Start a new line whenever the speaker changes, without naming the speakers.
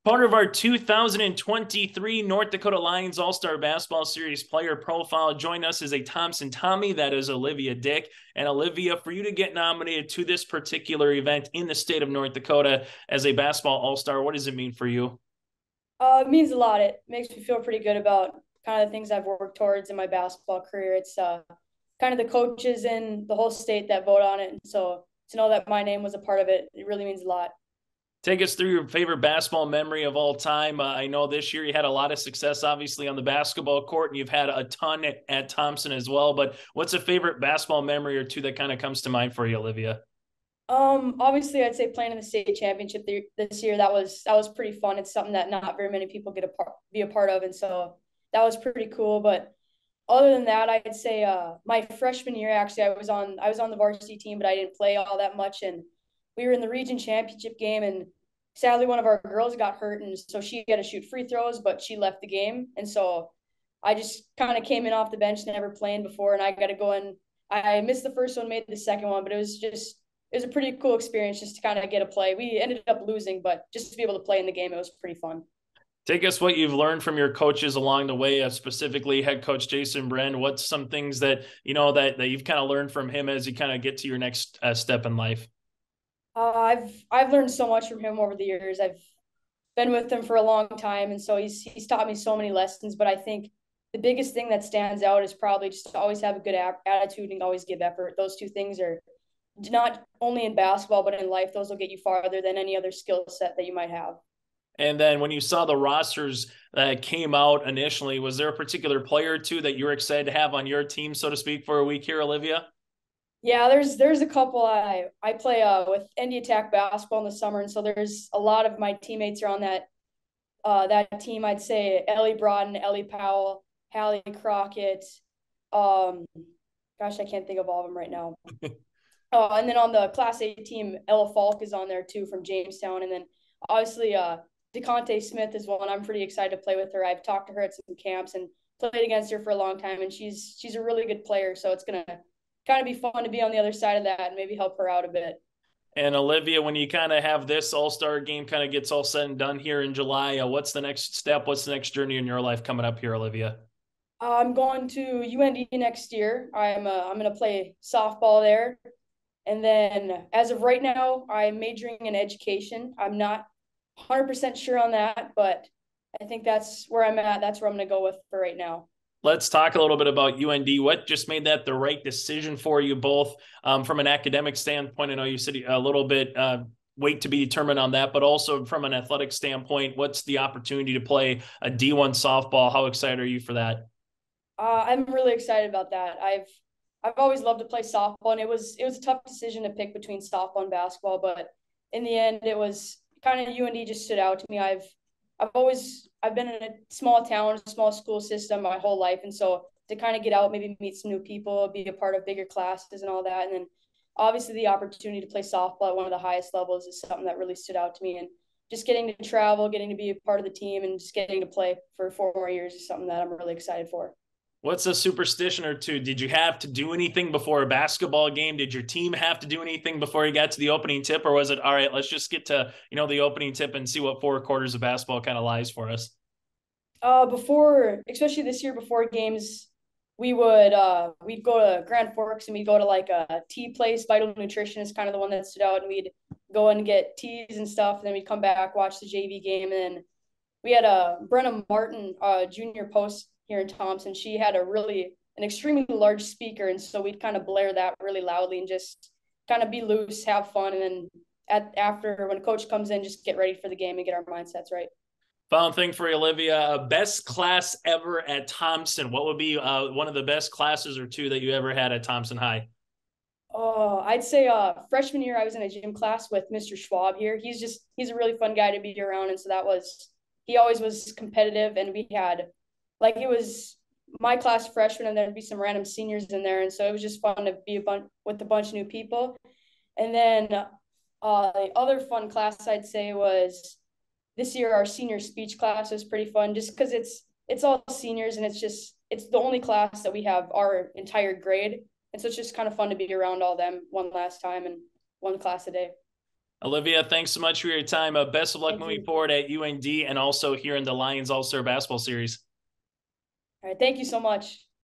Part of our 2023 North Dakota Lions All-Star Basketball Series player profile. Join us is a Thompson Tommy, that is Olivia Dick. And Olivia, for you to get nominated to this particular event in the state of North Dakota as a basketball All-Star, what does it mean for you?
It means a lot. It makes me feel pretty good about kind of the things I've worked towards in my basketball career. It's kind of the coaches in the whole state that vote on it. And so to know that my name was a part of it, it really means a lot.
Take us through your favorite basketball memory of all time. I know this year you had a lot of success, obviously, on the basketball court, and you've had a ton at Thompson as well. But what's a favorite basketball memory or two that kind of comes to mind for you, Olivia?
Obviously, I'd say playing in the state championship this year, that was pretty fun. It's something that not very many people be a part of, and so that was pretty cool. But other than that, I'd say my freshman year, actually, I was on the varsity team, but I didn't play all that much, and we were in the region championship game, and sadly, one of our girls got hurt, and so she had to shoot free throws, but she left the game, and so I just kind of came in off the bench, never playing before, and I got to go in. I missed the first one, made the second one, but it was a pretty cool experience just to kind of get a play. We ended up losing, but just to be able to play in the game, it was pretty fun.
Take us what you've learned from your coaches along the way, specifically head coach Jason Bren. What's some things that that you've kind of learned from him as you kind of get to your next step in life?
I've learned so much from him over the years. I've been with him for a long time, and so he's taught me so many lessons. But I think the biggest thing that stands out is probably just to always have a good attitude and always give effort. Those two things are not only in basketball but in life. Those will get you farther than any other skill set that you might have.
And then when you saw the rosters that came out initially, was there a particular player or two that you were excited to have on your team, so to speak, for a week here, Olivia?
Yeah, there's a couple. I play with Indy Attack basketball in the summer, and so there's a lot of my teammates are on that team. I'd say Ellie Broaden, Ellie Powell, Hallie Crockett. Um, gosh, I can't think of all of them right now. And then on the Class A team, Ella Falk is on there too from Jamestown, and then obviously DeConte Smith is one I'm pretty excited to play with her. I've talked to her at some camps and played against her for a long time, and she's a really good player. So it's gonna kind of be fun to be on the other side of that and maybe help her out a bit.
And Olivia, when you kind of have this All-Star game kind of gets all said and done here in July, what's the next step? What's the next journey in your life coming up here, Olivia?
I'm going to UND next year. I'm gonna play softball there, and then as of right now, I'm majoring in education. I'm not 100% sure on that, but I think that's where I'm at. That's where I'm gonna go with for right now.
Let's talk a little bit about UND. What just made that the right decision for you both from an academic standpoint? I know you said a little bit wait to be determined on that, but also from an athletic standpoint, what's the opportunity to play a D1 softball? How excited are you for that?
I'm really excited about that. I've always loved to play softball, and it was a tough decision to pick between softball and basketball, but in the end, it was kind of UND just stood out to me. I've been in a small town, a small school system my whole life, and so to kind of get out, maybe meet some new people, be a part of bigger classes and all that, and then obviously the opportunity to play softball at one of the highest levels is something that really stood out to me, and just getting to travel, getting to be a part of the team, and just getting to play for 4 more years is something that I'm really excited for.
What's a superstition or two? Did you have to do anything before a basketball game? Did your team have to do anything before you got to the opening tip? Or was it, all right, let's just get to, the opening tip and see what four quarters of basketball kind of lies for us?
Before, especially this year before games, we'd go to Grand Forks and we'd go to like a tea place. Vital Nutrition is kind of the one that stood out, and we'd go and get teas and stuff. And then we'd come back, watch the JV game, and then we had a Brenna Martin, junior post here in Thompson. She had an extremely large speaker, and so we'd kind of blare that really loudly and just kind of be loose, have fun, and then after when coach comes in, just get ready for the game and get our mindsets right.
Final thing for you, Olivia, best class ever at Thompson. What would be one of the best classes or two that you ever had at Thompson High?
Oh, I'd say freshman year I was in a gym class with Mr. Schwab here. He's a really fun guy to be around, and so he always was competitive, and we had like it was my class freshman, and there'd be some random seniors in there, and so it was just fun to be with a bunch of new people. And then the other fun class I'd say was this year our senior speech class was pretty fun, just because it's all seniors, and it's the only class that we have our entire grade, and so it's just kind of fun to be around all them one last time and one class a day.
Olivia, thanks so much for your time. Best of luck
Thank
moving
you.
forward at UND and also here in the Lions All-Star Basketball Series.
All right, thank you so much.